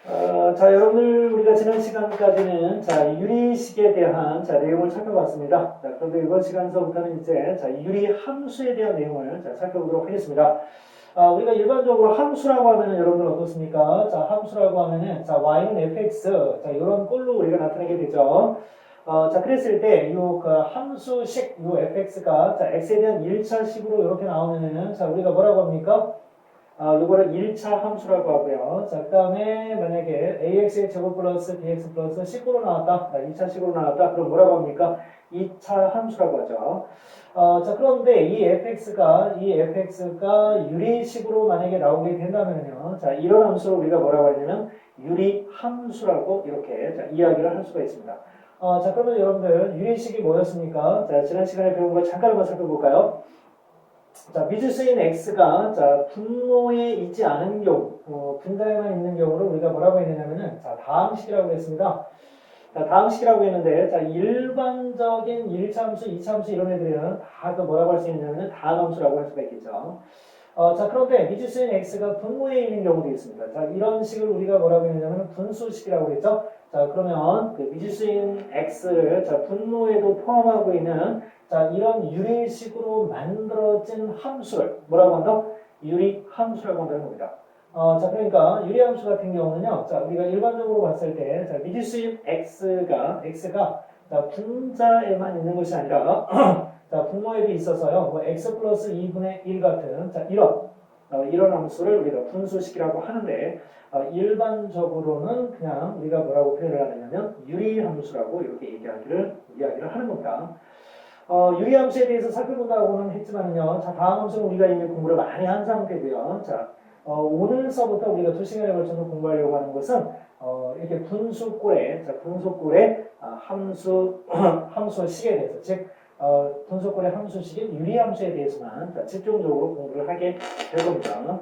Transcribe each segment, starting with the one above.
자, 여러분들 우리가 지난 시간까지는 유리식에 대한 내용을 살펴봤습니다. 자, 그런데 이번 시간서부터는 이제 유리 함수에 대한 내용을 살펴보도록 하겠습니다. 우리가 일반적으로 함수라고 하면은 여러분들 어떻습니까? 자, 함수라고 하면은 y는 fx 이런 꼴로 우리가 나타내게 되죠. 그랬을 때 그 함수식 fx가 x에 대한 1차식으로 이렇게 나오면은 우리가 뭐라고 합니까? 요거를 1차 함수라고 하고요. 그 다음에 만약에 ax의 제곱 플러스 bx 플러스 19로 나왔다. 2차식으로 나왔다. 그럼 뭐라고 합니까? 2차 함수라고 하죠. 그런데 이 fx가 유리식으로 만약에 나오게 된다면요. 이런 함수를 우리가 뭐라고 하냐면 유리 함수라고 이렇게 이야기를 할 수가 있습니다. 그러면 여러분들 유리식이 뭐였습니까? 지난 시간에 배운 거 잠깐 한번 살펴볼까요? 미지수인 x가 분모에 있지 않은 경우, 분자에만 있는 경우를 우리가 뭐라고 했느냐면은 다항식이라고 했습니다. 다항식이라고 했는데 일반적인 1차 함수, 2차 함수 이런 애들은 다 뭐라고 할 수 있냐면은 다항함수라고 할 수가 있겠죠. 그런데 미지수인 x가 분모에 있는 경우도 있습니다. 이런 식을 우리가 뭐라고 했냐면 분수식이라고 했죠. 그러면 그 미지수인 x를 분모에도 포함하고 있는 이런 유리식으로 만들어진 함수를 뭐라고 한다? 유리 함수라고 한다는 겁니다. 그러니까 유리 함수 같은 경우는요. 우리가 일반적으로 봤을 때 미지수인 x가 분자에만 있는 것이 아니라 분모에도 있어서요. 뭐 x 플러스 2분의 1 같은 이런 함수를 우리가 분수식이라고 하는데 일반적으로는 그냥 우리가 뭐라고 표현을 하느냐면 유리함수라고 이렇게 이야기를 하는 겁니다. 유리함수에 대해서 살펴본다고는 했지만요. 다음 함수는 우리가 이미 공부를 많이 한 상태고요. 오늘서부터 우리가 2시간에 걸쳐서 공부하려고 하는 것은 이렇게 분수꼴의 함수식에 대해서 즉 분수꼴의 함수식인 유리함수에 대해서만 집중적으로 공부를 하게 될 겁니다.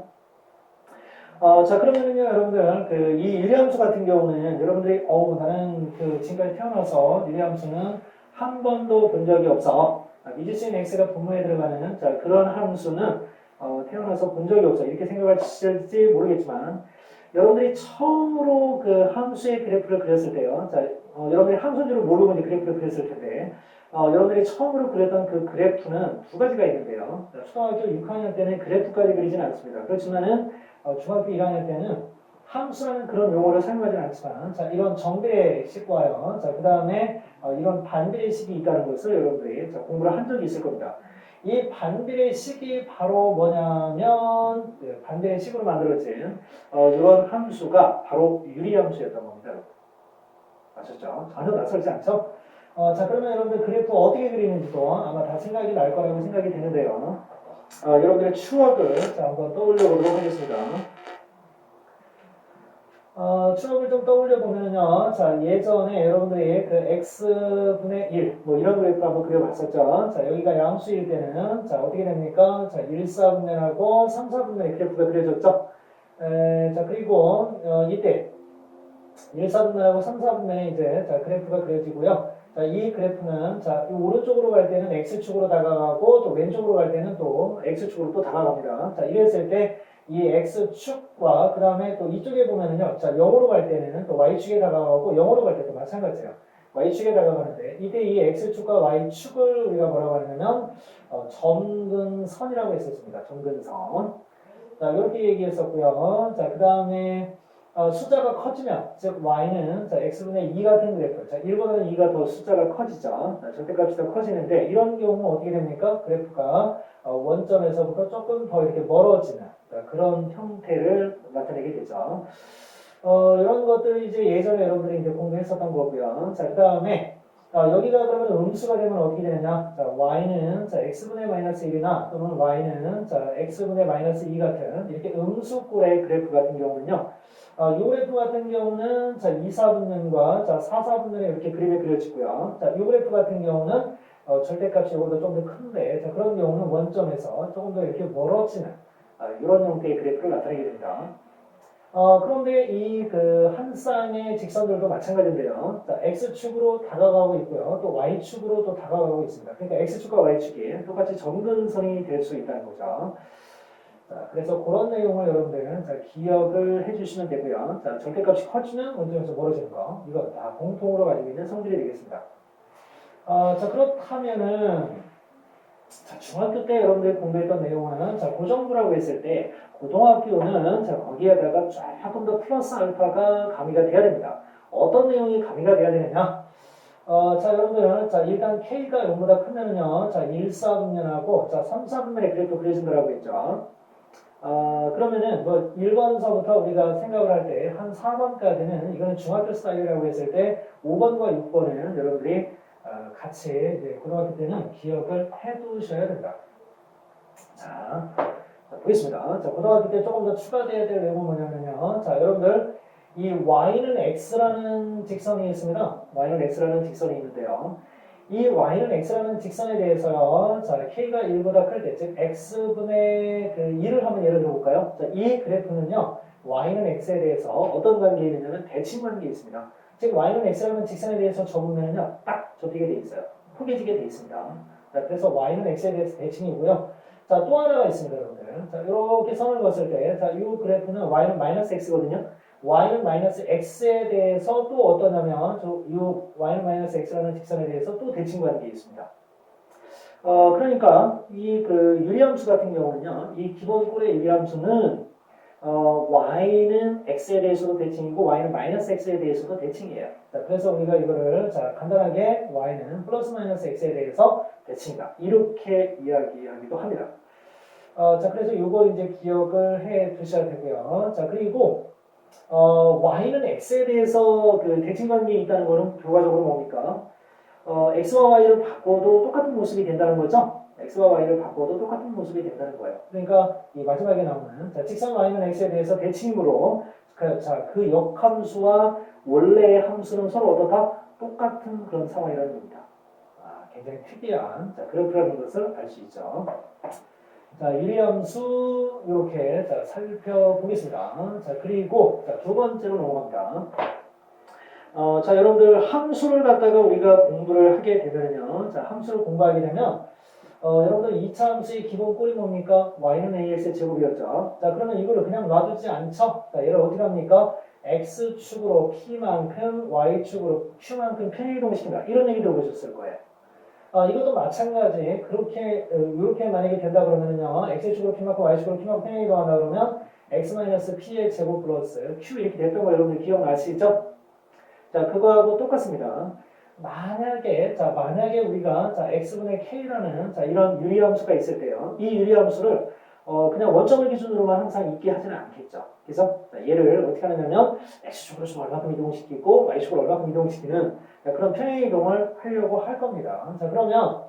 그러면은요, 여러분들, 이 유리함수 같은 경우는 여러분들이, 나는 지금까지 태어나서 유리함수는 한 번도 본 적이 없어. 미지수인 x가 분모에 들어가는, 그런 함수는, 태어나서 본 적이 없어. 이렇게 생각하실지 모르겠지만, 여러분들이 처음으로 그 함수의 그래프를 그렸을 때요. 여러분들이 함수인 줄 모르고 이제 그래프를 그렸을 텐데, 여러분들이 처음으로 그렸던 그 그래프는 두 가지가 있는데요. 초등학교 6학년 때는 그래프까지 그리진 않습니다. 그렇지만은 중학교 1학년 때는 함수라는 그런 용어를 사용하지는 않지만 이런 정비례식과요. 그 다음에 이런 반비례식이 있다는 것을 여러분들이 공부를 한 적이 있을 겁니다. 이 반비례식이 바로 뭐냐면 반비례식으로 만들어진 이런 함수가 바로 유리함수였던 겁니다. 아셨죠? 전혀 낯설지 않죠? 그러면 여러분들 그래프 어떻게 그리는지도 아마 다 생각이 날 거라고 생각이 되는데요. 여러분들의 추억을 한번 떠올려 보도록 하겠습니다. 추억을 좀 떠올려 보면요. 예전에 여러분들이 그 x분의 1, 뭐 이런 그래프 한번 그려봤었죠. 여기가 양수일 때는, 어떻게 됩니까? 1, 4분면하고 3, 4분면의 그래프가 그려졌죠. 그리고, 이때, 1, 4분면하고 3, 4분면에 이제, 그래프가 그려지고요. 이 그래프는, 이 오른쪽으로 갈 때는 x축으로 다가가고, 또 왼쪽으로 갈 때는 또 x축으로 또 다가갑니다. 이랬을 때, 이 x축과 그 다음에 또 이쪽에 보면은요, 0으로 갈 때는 또 y축에 다가가고 0으로 갈 때도 마찬가지예요. y축에 다가가는데 이때 이 x축과 y축을 우리가 뭐라고 하냐면 점근선이라고 했었습니다. 점근선. 이렇게 얘기했었고요. 그 다음에 숫자가 커지면 즉 y는 x분의 2 같은 그래프. 1보다는 2가 더 숫자가 커지죠. 절대값이 더 커지는데 이런 경우 어떻게 됩니까? 그래프가 원점에서부터 조금 더 이렇게 멀어지는 그런 형태를 나타내게 되죠. 이런 것들 이제 예전에 여러분들이 이제 공부했었던 거고요. 그 다음에 여기가 그러면 음수가 되면 어떻게 되느냐? y는 x분의 마이너스 1이나 또는 y는 x분의 마이너스 2 같은 이렇게 음수꼴의 그래프 같은 경우는요. 이 그래프 같은 경우는 2, 4분면과 4, 4분면에 이렇게 그림이 그려지고요. 이 그래프 같은 경우는 절대값이 이거보다 좀 더 큰데 그런 경우는 원점에서 조금 더 이렇게 멀어지는 이런 형태의 그래프를 나타내게 됩니다. 그런데 이 한 쌍의 직선들도 마찬가지인데요. x축으로 다가가고 있고요. 또 y축으로 또 다가가고 있습니다. 그러니까 x축과 y축이 똑같이 점근선이 될 수 있다는 거죠. 자, 그래서 그런 내용을 여러분들 자, 기억을 해주시면 되고요. 자, 절대값이 커지면 원점에서 멀어지는 거. 이거 다 공통으로 가지고 있는 성질이 되겠습니다. 자, 그렇다면은 자, 중학교 때 여러분들이 공부했던 내용은 자, 고정부라고 했을 때 고등학교는 자, 거기에다가 조금 더 플러스 알파가 가미가 돼야 됩니다. 어떤 내용이 가미가 돼야 되느냐? 자, 여러분들은 자, 일단 K가 0보다 크면은요. 자, 1, 4분면하고 자, 3, 4분면의 그래프 그려준다고 했죠. 그러면은 뭐 1번서부터 우리가 생각을 할 때 한 4번까지는 이거는 중학교 스타일이라고 했을 때 5번과 6번은 여러분들이 같이 이제 고등학교 때는 기억을 해두셔야 된다. 자, 보겠습니다. 자, 고등학교 때 조금 더 추가돼야 될 내용은 뭐냐면요. 자, 여러분들 이 y는 x라는 직선이 있습니다. y는 x라는 직선이 있는데요. 이 y는 x라는 직선에 대해서요. 자, k가 1보다 클 때, 즉 x분의 그 1을 한번 예를 들어 볼까요? 자, 이 그래프는요. y는 x에 대해서 어떤 관계에 있느냐면 대칭 관계에 있습니다. 즉 y는 x라는 직선에 대해서 접으면요. 딱 접히게 돼 있어요. 포개지게 돼 있습니다. 자, 그래서 y는 x에 대해서 대칭이고요. 자, 또 하나가 있습니다, 여러분들. 자, 이렇게 선을 그었을 때, 자, 이 그래프는 y는 마이너스 x거든요. y는 마이너스 x에 대해서 또 어떠냐면 이 y는 마이너스 x라는 직선에 대해서 또 대칭 관계에 있습니다. 그러니까 이 그 유리함수 같은 경우는요, 이 기본꼴의 유리함수는 y는 x에 대해서도 대칭이고 y는 마이너스 x에 대해서도 대칭이에요. 자, 그래서 우리가 이거를 자 간단하게 y는 플러스 마이너스 x에 대해서 대칭이다. 이렇게 이야기하기도 합니다. 자, 그래서 이거 이제 기억을 해 두셔야 되고요. 자, 그리고 y는 x에 대해서 그 대칭 관계에 있다는 거는 결과적으로 뭡니까? x와 y를 바꿔도 똑같은 모습이 된다는 거죠. x와 y를 바꿔도 똑같은 모습이 된다는 거예요. 그러니까 이 마지막에 나오는 자, 직선 y는 x에 대해서 대칭으로 그 역함수와 원래의 함수는 서로 어떻다? 똑같은 그런 상황이라는 겁니다. 굉장히 특이한 그래프라는 것을 알 수 있죠. 자, 유리함수 이렇게 자, 살펴보겠습니다. 자, 그리고 자, 두 번째로 넘어갑니다. 자, 여러분들 함수를 갖다가 우리가 공부를 하게 되면요. 자, 함수를 공부하게 되면 여러분들 2차 함수의 기본 꼴이 뭡니까? y는 ax의 제곱이었죠. 자, 그러면 이거를 그냥 놔두지 않죠. 자, 얘를 어떻게 합니까? x축으로 p만큼 y축으로 q만큼 편의이동시킨다. 이런 얘기 들어보셨을 거예요. 이것도 마찬가지. 이렇게 만약에 된다 그러면요. x축으로 p만큼 y축으로 p만큼 편의이동한다 그러면 x-p의 제곱 플러스 q 이렇게 됐던 거 여러분들 기억나시죠? 자, 그거하고 똑같습니다. 만약에 우리가 자, x분의 k라는 자, 이런 유리함수가 있을 때요. 이 유리함수를 그냥 원점을 기준으로만 항상 있게 하지는 않겠죠. 그래서 자, 얘를 어떻게 하느냐면 x축으로 좀 얼마큼 이동시키고 y축으로 얼마큼 이동시키는 자, 그런 평행 이동을 하려고 할 겁니다. 자, 그러면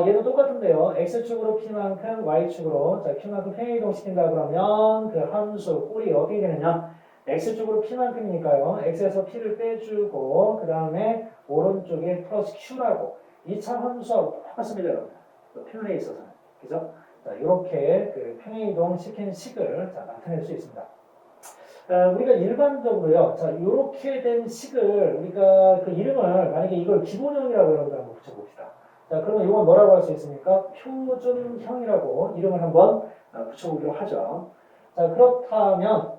얘도 똑같은데요. x축으로 p만큼 y축으로 자, q만큼 평행 이동시킨다 그러면 그 함수 꼴이 어떻게 되느냐? x축으로 p만큼이니까요. x에서 p를 빼주고 그 다음에 오른쪽에 플러스 q라고 2차 함수하고 똑같습니다, 여러분. 표현에 있어서는. 그죠? 자, 이렇게 그 평행이동 시킨 식을 자, 나타낼 수 있습니다. 우리가 일반적으로요. 자, 이렇게 된 식을 우리가 그 이름을 만약에 이걸 기본형이라고 여러분들 한번 붙여봅시다. 자, 그러면 이건 뭐라고 할 수 있습니까? 표준형이라고 이름을 한번 붙여보기로 하죠. 자, 그렇다면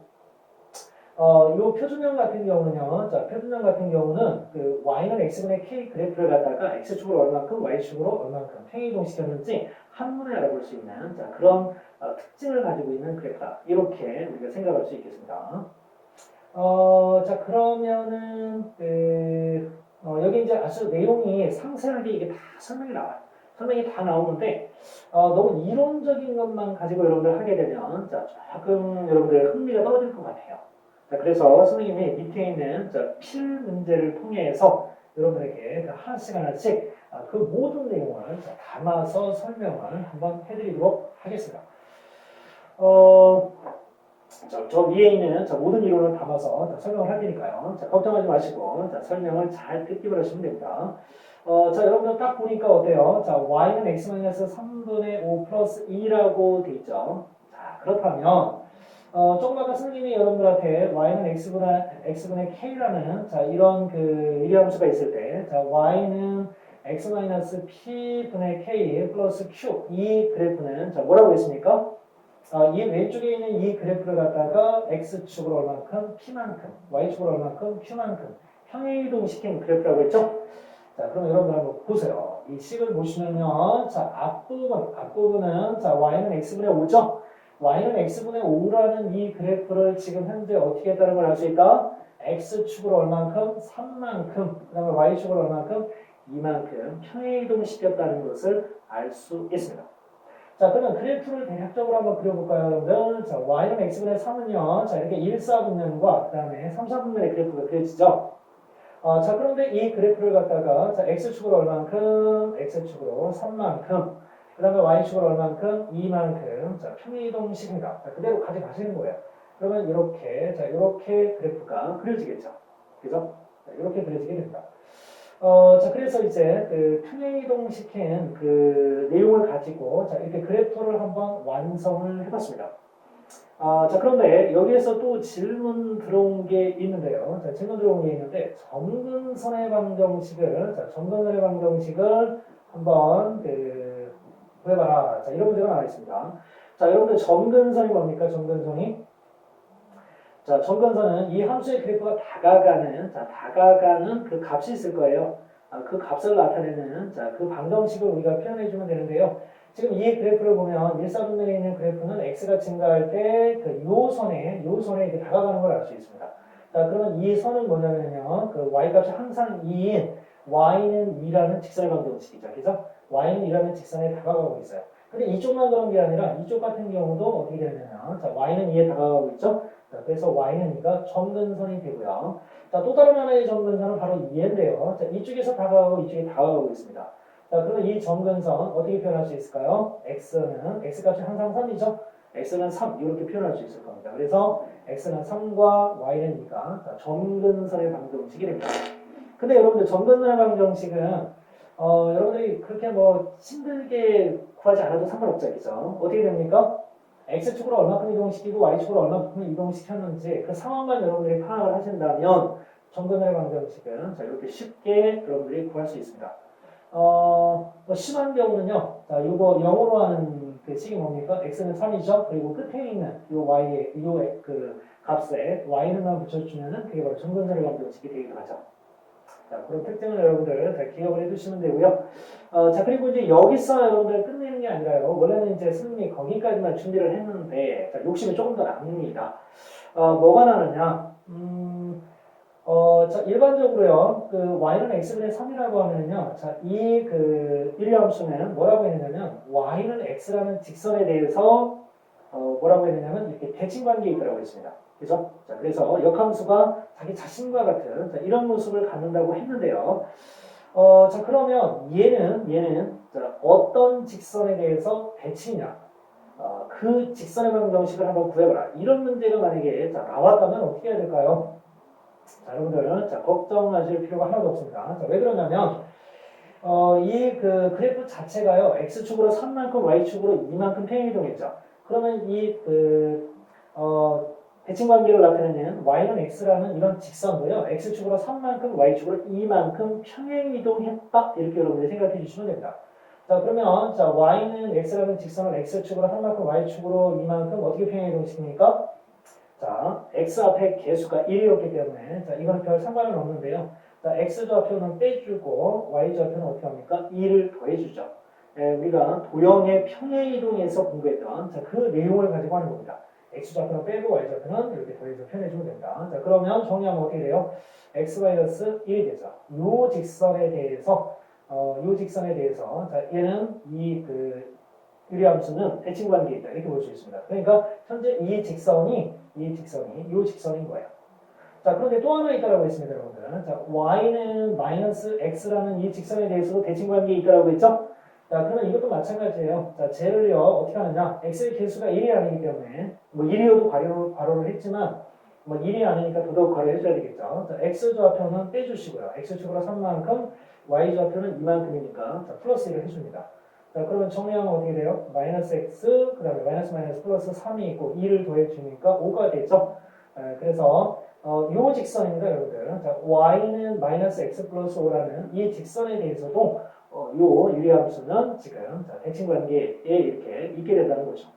이 표준형 같은 경우는요. 자, 표준형 같은 경우는 그 y는 x분의 k 그래프를 갖다가 x축으로 얼만큼, y축으로 얼만큼 평행이동시켰는지 한눈에 알아볼 수 있는 자, 그런 특징을 가지고 있는 그래프다. 이렇게 우리가 생각할 수 있겠습니다. 자, 그러면은 여기 이제 아주 내용이 상세하게 이게 다 설명이 나와요. 설명이 다 나오는데 너무 이론적인 것만 가지고 여러분들 하게 되면 자, 조금 여러분들 흥미가 떨어질 것 같아요. 자, 그래서 선생님이 밑에 있는 필 문제를 통해서 여러분에게 하나씩 그 모든 내용을 담아서 설명을 한번 해드리도록 하겠습니다. 저 위에 있는 모든 이론을 담아서 설명을 할 테니까요. 자, 걱정하지 마시고 설명을 잘 듣기만 하시면 됩니다. 자, 여러분들 딱 보니까 어때요? 자, y는 x-3분의 5 플러스 2라고 돼 있죠. 자, 그렇다면 조금 아까 선생님이 여러분들한테 y는 x분의 k라는 자, 이런 그 유리함수가 있을 때 자, y는 x-p분의 k 플러스 q 이 그래프는 자, 뭐라고 했습니까? 이 왼쪽에 있는 이 그래프를 갖다가 x축으로 얼만큼 p만큼, y축으로 얼만큼 q만큼 평행이동시킨 그래프라고 했죠? 자, 그럼 여러분들 한번 보세요. 이 식을 보시면요. 자, 앞부분은 자, y는 x분의 5죠? y는 x분의 5라는 이 그래프를 지금 현재 어떻게 했다는 걸 알 수 있다? x축으로 얼만큼? 3만큼, 그 다음에 y축으로 얼만큼? 2만큼 평행이동시켰다는 것을 알 수 있습니다. 자, 그러면 그래프를 대략적으로 한번 그려볼까요, 여러분들? 자, y는 x분의 3은요. 자, 이렇게 1, 4분면과 그 다음에 3, 4분면의 그래프가 그려지죠? 자, 그런데 이 그래프를 갖다가 자, x축으로 얼만큼? x축으로 3만큼 그 다음에 y축으로 얼만큼? 2만큼 자, 평행이동식입니다. 자, 그대로 가져가시는 거예요. 그러면 이렇게 자, 이렇게 그래프가 그려지겠죠. 그죠? 자, 이렇게 그려지게 됩니다. 자, 그래서 이제 그 평행이동시킨 그 내용을 가지고 자, 이렇게 그래프를 한번 완성을 해봤습니다. 자, 그런데 여기에서 또 질문 들어온 게 있는데요. 자, 질문 들어온 게 있는데, 점근선의 방정식을, 자, 점근선의 방정식을 한번 구해봐라. 자, 이런 문제가 나와 있습니다. 자, 여러분들 점근선이 뭡니까? 점근선이? 자, 점근선은 이 함수의 그래프가 다가가는 그 값이 있을 거예요. 그 값을 나타내는, 자, 그 방정식을 우리가 표현해주면 되는데요. 지금 이 그래프를 보면 일사분면에 있는 그래프는 x가 증가할 때 그 요선에 이렇게 다가가는 걸 알 수 있습니다. 자, 그러면 이 선은 뭐냐면요. 그 y 값이 항상 2인 y는 2라는 직선의 방정식이죠. 그래서 y는 2라는 직선에 다가가고 있어요. 근데 이쪽만 그런 게 아니라 이쪽 같은 경우도 어떻게 되냐면 자, y는 2에 다가가고 있죠. 자, 그래서 y는 2가 점근선이 되고요. 자, 또 다른 하나의 점근선은 바로 2인데요. 자, 이쪽에서 다가가고 이쪽에 다가가고 있습니다. 자, 그러면 이 점근선 어떻게 표현할 수 있을까요? x는 x값이 항상 3이죠. x는 3 이렇게 표현할 수 있을 겁니다. 그래서 x는 3과 y는 2가 자, 점근선의 방정식이 됩니다. 근데 여러분들 점근선의 방정식은 여러분들이 그렇게 뭐 힘들게 구하지 않아도 상관없죠, 그죠? 어떻게 됩니까? x축으로 얼마큼 이동시키고 y축으로 얼마큼 이동시켰는지 그 상황만 여러분들이 파악을 하신다면 점근선의 방정식은 자, 이렇게 쉽게 여러분들이 구할 수 있습니다. 뭐 심한 경우는요. 자, 이거 영어로 하는 그 식이 뭡니까? x는 3이죠. 그리고 끝에 있는 요 y의 그 값에 y는만 붙여주면은 그게 바로 점근선의 방정식이 되기도 하죠. 자, 그런 특징을 여러분들 잘 기억을 해두시면 되고요. 자, 그리고 이제 여기서 여러분들 끝내는 게 아니라요. 원래는 이제 선생님이 거기까지만 준비를 했는데, 자, 욕심이 조금 더 납니다. 뭐가 나느냐? 자, 일반적으로요, 그 y는 x분의 3이라고 하면요, 자, 이 그 유리함수는 뭐라고 했냐면, y는 x라는 직선에 대해서 뭐라고 했냐면 이렇게 대칭관계에 있다고 했습니다. 그죠? 자, 그래서 역함수가 자기 자신과 같은 자, 이런 모습을 갖는다고 했는데요. 자, 그러면 얘는 자, 어떤 직선에 대해서 대칭이냐? 그 직선의 방정식을 한번 구해봐라. 이런 문제가 만약에 자, 나왔다면 어떻게 해야 될까요? 자, 여러분들, 자, 걱정하실 필요가 하나도 없습니다. 자, 왜 그러냐면, 이 그 그래프 자체가요, x축으로 3만큼, y축으로 2만큼 평행이동했죠. 그러면 대칭관계를 나타내는 y는 x라는 이런 직선도요, x축으로 3만큼, y축으로 2만큼 평행이동했다. 이렇게 여러분들이 생각해 주시면 됩니다. 자, 그러면, 자, y는 x라는 직선을 x축으로 3만큼, y축으로 2만큼 어떻게 평행이동시킵니까? 자, x 앞에 개수가 1이었기 때문에 자, 이건 별 상관은 없는데요. 자, x좌표는 빼주고 y좌표는 어떻게 합니까? 2를 더해주죠. 우리가 도형의 평행이동에서 공부했던 자, 그 내용을 가지고 하는 겁니다. x좌표는 빼고 y좌표는 이렇게 더해서 표현해주면 됩니다. 자, 그러면 정리하면 어떻게 돼요? x-1이 되죠. 요 직선에 대해서 자, 얘는 유리함수는 대칭관계에 있다. 이렇게 볼 수 있습니다. 그러니까 현재 이 직선이 직선인 거예요. 자, 그런데 또 하나 있다라고 했습니다, 여러분들. 자, y는 마이너스 x라는 이 직선에 대해서도 대칭관계에 있다라고 했죠? 자, 그러면 이것도 마찬가지예요. 자, 쟤를요, 어떻게 하느냐? x의 개수가 1이 아니기 때문에, 뭐 1이어도 괄호를 했지만, 뭐 1이 아니니까 더더욱 괄호해줘야 되겠죠. 자, x좌표는 빼주시고요. x축으로 3만큼, y좌표는 2만큼이니까, 자, 플러스 1을 해줍니다. 자, 그러면 정리하면 어떻게 돼요? 마이너스 x, 그 다음에 마이너스 플러스 3이 있고 2를 더해주니까 5가 되죠? 그래서 요 직선입니다, 여러분들. 자, y는 마이너스 x 플러스 5라는 이 직선에 대해서도 요 유리함수는 지금 대칭관계에 이렇게 있게 된다는 거죠.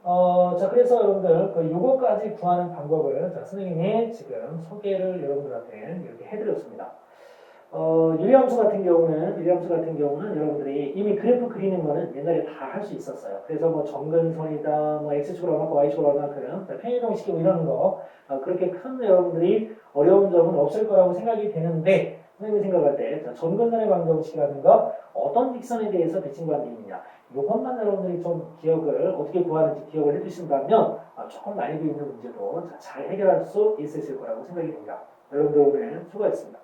자, 그래서 여러분들 그 요거까지 구하는 방법을 자, 선생님이 지금 소개를 여러분들한테 이렇게 해드렸습니다. 유리함수 같은 경우는 여러분들이 이미 그래프 그리는 거는 옛날에 다 할 수 있었어요. 그래서 뭐 정근선이다, 뭐 x축으로 얼마큼, y축으로 얼마큼, 평행이동시키고 이러는 거 그렇게 큰 여러분들이 어려운 점은 없을 거라고 생각이 되는데 선생님이 생각할 때 정근선의 방정식이라든가 어떤 직선에 대해서 대칭관계 있느냐 이것만 여러분들이 좀 기억을 어떻게 구하는지 기억을 해주신다면 조금 난이도 있는 문제도 잘 해결할 수 있으실 거라고 생각이 됩니다. 여러분들 오늘 수고하셨습니다.